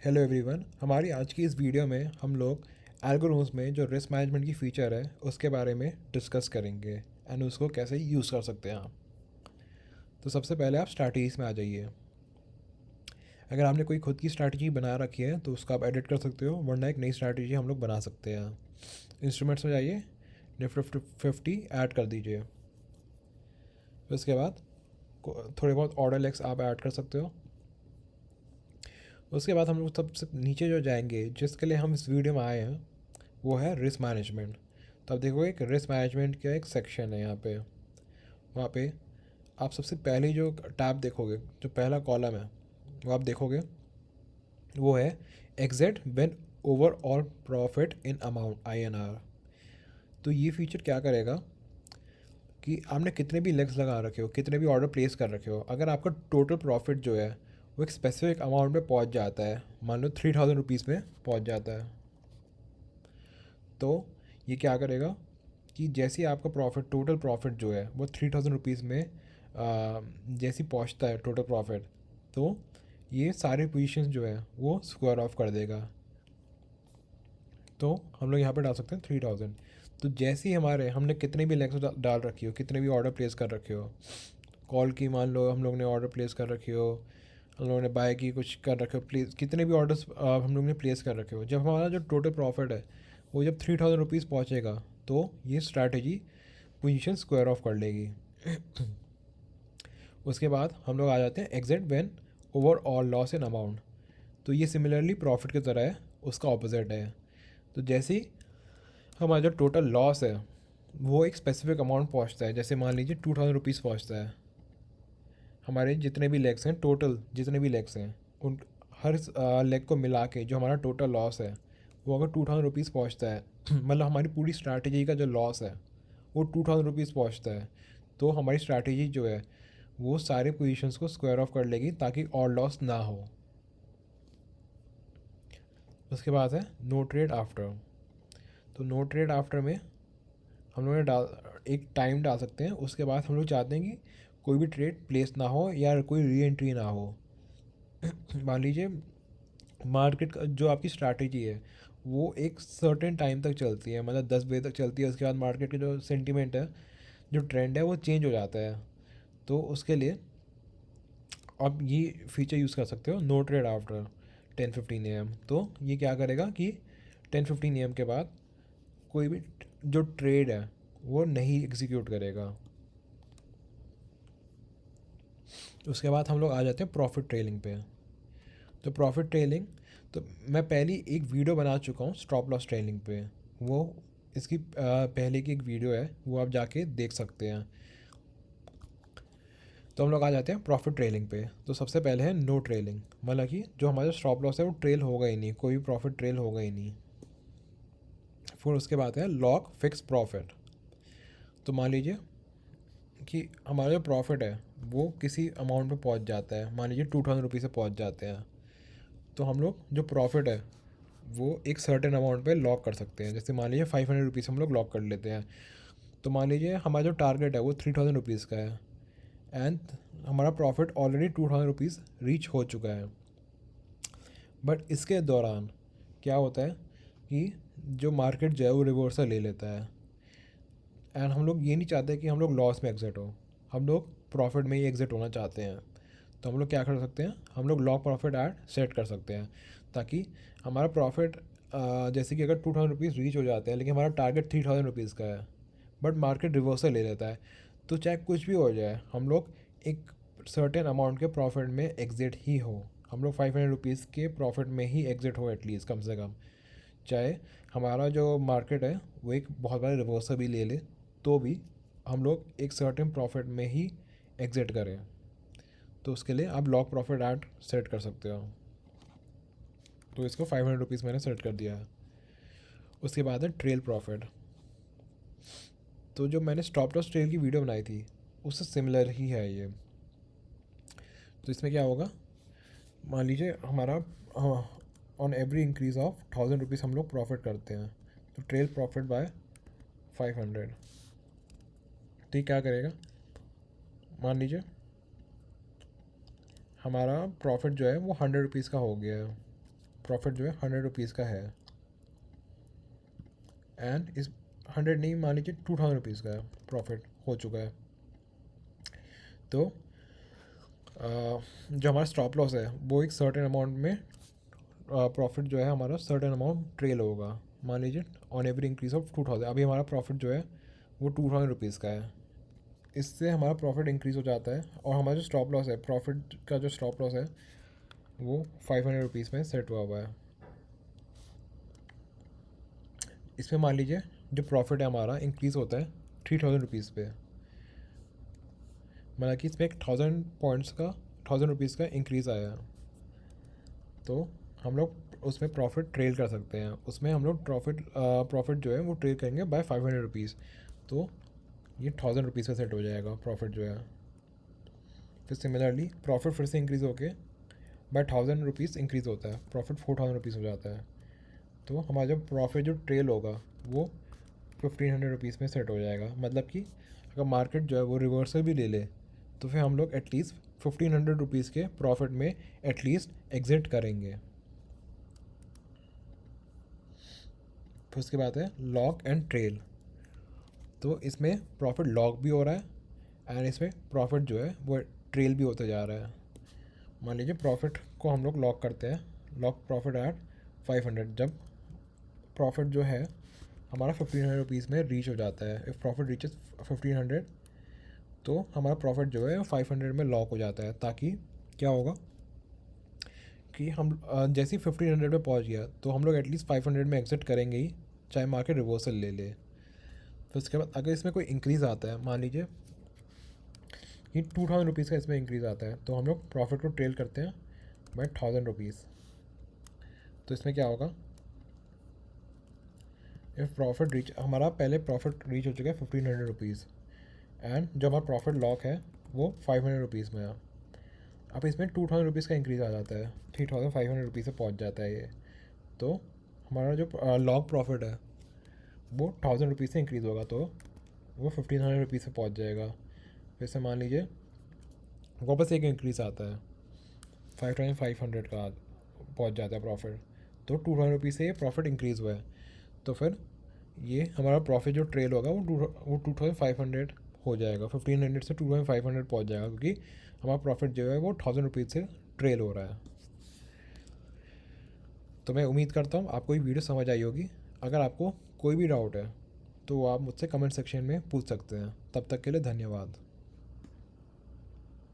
Hello everyone, हमारी आज की इस वीडियो में हम लोग एल्गोरिथम्स में जो रिस्क मैनेजमेंट की फ़ीचर है उसके बारे में डिस्कस करेंगे एंड उसको कैसे यूज़ कर सकते हैं आप। तो सबसे पहले आप स्ट्रैटेजीज में आ जाइए। अगर आपने कोई खुद की स्ट्रैटेजी बना रखी है तो उसको आप एडिट कर सकते हो, वरना एक नई स्ट्रैटेजी हम लोग बना सकते हैं। इंस्ट्रूमेंट्स में जाइए, निफ्टी 50 ऐड कर दीजिए। फिर उसके बाद थोड़े बहुत ऑर्डर लेक्स आप ऐड कर सकते हो। उसके बाद हम लोग सबसे नीचे जो जाएंगे, जिसके लिए हम इस वीडियो में आए हैं, वो है रिस्क मैनेजमेंट। तो आप देखोगे एक रिस्क मैनेजमेंट का एक सेक्शन है यहाँ पे। वहाँ पे आप सबसे पहले जो टैब देखोगे, जो पहला कॉलम है वो आप देखोगे, वो है exit when over all profit in amount INR। तो ये फीचर क्या करेगा कि आपने कितने भी लेग्स लगा रखे हो, कितने भी ऑर्डर प्लेस कर रखे हो, अगर आपका टोटल प्रॉफिट जो है वो एक स्पेसिफिक अमाउंट में पहुँच जाता है, मान लो 3000 रुपीज़ में पहुँच जाता है, तो ये क्या करेगा कि जैसे ही आपका प्रॉफिट, टोटल प्रॉफिट जो है वो 3000 रुपीज़ में जैसे ही पहुँचता है टोटल प्रॉफिट, तो ये सारे पोजीशंस जो है वो स्क्वायर ऑफ कर देगा। तो हम लोग यहाँ पर डाल सकते हैं 3000। तो जैसे ही हमने कितने भी लेग्स डाल रखी हो, कितने भी ऑर्डर प्लेस कर रखे हो, कॉल की मान लो हम लोग ने ऑर्डर प्लेस कर रखी हो, हम लोगों ने बाय की कुछ कर रखे हो, प्लेस कितने भी ऑर्डर्स हम लोग ने प्लेस कर रखे हो, जब हमारा जो टोटल प्रॉफिट है वो जब 3000 रुपीज़ पहुँचेगा, तो ये स्ट्रैटेजी पोजीशन स्क्वायर ऑफ कर लेगी। उसके बाद हम लोग आ जाते हैं exit when over all loss in amount. तो ये सिमिलरली प्रॉफिट की तरह है, उसका ऑपोजिट है। तो जैसे ही हमारा जो टोटल लॉस है वो एक स्पेसिफिक अमाउंट पहुंचता है, जैसे मान लीजिए 2000 रुपीज़ पहुँचता है, हमारे जितने भी लेग्स हैं, टोटल जितने भी लेग्स हैं, उन हर लेग को मिला के जो हमारा टोटल लॉस है वो अगर 2000 रुपीज़ पहुँचता है, मतलब हमारी पूरी स्ट्रैटेजी का जो लॉस है वो 2000 रुपीज़ पहुँचता है, तो हमारी स्ट्रैटेजी जो है वो सारे पोजीशंस को स्क्वायर ऑफ कर लेगी ताकि और लॉस ना हो। उसके बाद है नो ट्रेड आफ्टर। तो नो ट्रेड आफ्टर में हम लोग ने एक टाइम डाल सकते हैं। उसके बाद हम लोग चाहते हैं कि कोई भी ट्रेड प्लेस ना हो या कोई री एंट्री ना हो। मान लीजिए मार्केट का जो आपकी स्ट्रैटेजी है वो एक सर्टेन टाइम तक चलती है, मतलब 10 बजे तक चलती है। उसके बाद मार्केट का जो सेंटीमेंट है, जो ट्रेंड है, वो चेंज हो जाता है। तो उसके लिए आप ये फीचर यूज़ कर सकते हो, नो ट्रेड आफ्टर 10:15 AM। तो ये क्या करेगा कि 10:15 AM के बाद कोई भी जो ट्रेड है वो नहीं एग्जीक्यूट करेगा। उसके बाद हम लोग आ जाते हैं प्रॉफिट ट्रेलिंग पे। तो प्रॉफिट ट्रेलिंग, तो मैं पहली एक वीडियो बना चुका हूँ स्टॉप लॉस ट्रेलिंग पे, वो इसकी पहले की एक वीडियो है, वो आप जाके देख सकते हैं। तो हम लोग आ जाते हैं प्रॉफिट ट्रेलिंग पे। तो सबसे पहले है नो ट्रेलिंग, मतलब कि जो हमारा स्टॉप लॉस है वो ट्रेल होगा ही नहीं, कोई भी प्रॉफिट ट्रेल होगा ही नहीं। फिर उसके बाद है लॉक फिक्स प्रॉफिट। तो मान लीजिए कि हमारा जो प्रॉफिट है वो किसी अमाउंट पे पहुंच जाता है, मान लीजिए 2000 रुपीज़ से पहुंच जाते हैं, तो हम लोग जो प्रॉफिट है वो एक सर्टेन अमाउंट पे लॉक कर सकते हैं। जैसे मान लीजिए 500 रुपीज़ हम लोग लॉक कर लेते हैं। तो मान लीजिए हमारा जो टारगेट है वो 3000 रुपीज़ का है एंड हमारा प्रॉफिट ऑलरेडी 2000 रुपीज़ रीच हो चुका है। बट इसके दौरान क्या होता है कि जो मार्केट जो है वो रिवर्सल ले लेता है, एंड हम लोग ये नहीं चाहते कि हम लोग लॉस में एग्जिट हो, हम लोग प्रॉफिट में ही एग्जिट होना चाहते हैं। तो हम लोग क्या कर सकते हैं, हम लोग लॉक प्रॉफिट ऐड सेट कर सकते हैं ताकि हमारा प्रॉफिट, जैसे कि अगर 2000 रुपीज़ रीच हो जाते हैं लेकिन हमारा टारगेट 3000 रुपीज़ का है, बट मार्केट रिवर्सल ले लेता है, तो चाहे कुछ भी हो जाए हम लोग एक सर्टेन अमाउंट के प्रॉफिट में एग्जिट ही हो। हम लोग 500 रुपीज़ के प्रॉफिट में ही एग्जिट हो एटलीस्ट, कम से कम। चाहे हमारा जो मार्केट है वो एक बहुत बड़ा रिवर्सल भी ले ले, तो भी हम लोग एक सर्टेन प्रॉफिट में ही एग्जिट करें। तो उसके लिए आप लॉक प्रॉफिट ऐड सेट कर सकते हो। तो इसको 500 रुपीज़ मैंने सेट कर दिया है। उसके बाद है ट्रेल प्रॉफिट। तो जो मैंने स्टॉप लॉस ट्रेल की वीडियो बनाई थी उससे सिमिलर ही है ये। तो इसमें क्या होगा, मान लीजिए हमारा on every increase of 1000 rupees हम लोग प्रॉफिट करते हैं, तो ट्रेल प्रॉफिट बाय 500। तो ये क्या करेगा, मान लीजिए हमारा प्रॉफिट जो है वो 100 रुपीज़ का हो गया है, प्रॉफिट जो है 100 रुपीज़ का है, एंड इस 100 नहीं, मान लीजिए 2000 रुपीज़ का है, प्रॉफिट हो चुका है। तो जो हमारा स्टॉप लॉस है वो एक सर्टेन अमाउंट में प्रॉफिट जो है हमारा सर्टेन अमाउंट ट्रेल होगा। मान लीजिए ऑन एवरी इंक्रीज ऑफ 2000, अभी हमारा प्रॉफिट जो है वो 2000 रुपीज़ का है, इससे हमारा प्रॉफिट इंक्रीज़ हो जाता है, और हमारा जो स्टॉप लॉस है, प्रॉफिट का जो स्टॉप लॉस है वो 500 रुपीज़ में सेट हुआ हुआ है। इसमें मान लीजिए जो प्रॉफिट है हमारा इंक्रीज़ होता है 3000 रुपीज़ पे, मतलब कि इसमें एक 1000 पॉइंट्स का 1000 रुपीज़ का इंक्रीज़ आया, तो हम लोग उसमें प्रॉफिट ट्रेल कर सकते हैं। उसमें हम लोग प्रॉफिट जो है वो ट्रेल करेंगे बाय 500 रुपीज़, तो ये 1000 रुपीज़ का सेट हो जाएगा प्रॉफिट जो है। फिर सिमिलरली प्रॉफिट फिर से इंक्रीज़ होके बाय 1000 रुपीज़ इंक्रीज़ होता है, प्रॉफिट 4000 रुपीज़ हो जाता है। तो हमारा जो प्रॉफिट जो ट्रेल होगा वो 1500 रुपीज़ में सेट हो जाएगा। मतलब कि अगर मार्केट जो है वो रिवर्सल भी ले ले तो फिर हम लोग एटलीस्ट 1500 रुपीज़ के प्रॉफिट में एटलीस्ट एग्जिट करेंगे। फिर उसके बाद है लॉक एंड ट्रेल। तो इसमें प्रॉफिट लॉक भी हो रहा है एंड इसमें प्रॉफिट जो है वो ट्रेल भी होते जा रहा है। मान लीजिए प्रॉफिट को हम लोग लॉक करते हैं, लॉक प्रॉफिट एट 500, जब प्रॉफिट जो है हमारा 1500 रुपीज़ में रीच हो जाता है, इफ़ प्रॉफिट रीचेस 1500, तो हमारा प्रॉफिट जो है 500 में लॉक हो जाता है, ताकि क्या होगा कि हम जैसे ही 1500 पे पहुंच गया तो हम लोग एटलीस्ट 500 में एग्जिट करेंगे ही, चाहे मार्केट रिवर्सल ले ले। फिर उसके बाद अगर इसमें कोई इंक्रीज़ आता है, मान लीजिए कि 2000 रुपीज़ का इसमें इंक्रीज़ आता है, तो हम लोग प्रॉफिट को ट्रेल करते हैं बाय 1000 रुपीज़। तो इसमें क्या होगा, इफ़ प्रॉफिट रीच, हमारा पहले प्रॉफिट रीच हो चुका है 1500 रुपीज़, एंड जो हमारा प्रॉफिट लॉक है वो 500 रुपीज़ में है। अब इसमें 2000 रुपीज़ का इंक्रीज़ आ जाता है, 3500 रुपीज़ से पहुँच जाता है ये, तो हमारा जो लॉक प्रॉफिट है वो 1000 रुपीज़ से इंक्रीज़ होगा, तो वो 1500 रुपीज़ से पहुँच जाएगा। फिर से मान लीजिए वापस एक इंक्रीज़ आता है, 5500 का पहुँच जाता है प्रॉफिट, तो 2000 रुपीज़ से ये प्रॉफिट इंक्रीज़ हुआ है, तो फिर ये हमारा प्रॉफिट जो ट्रेल होगा वो 2500 हो जाएगा, 1500 से 2500 पहुँच जाएगा, क्योंकि हमारा प्रॉफिट जो है वो 1000 रुपीज़ से ट्रेल हो रहा है। तो मैं उम्मीद करता हूँ आपको ये वीडियो समझ आई होगी। अगर आपको कोई भी डाउट है तो आप मुझसे कमेंट सेक्शन में पूछ सकते हैं। तब तक के लिए धन्यवाद।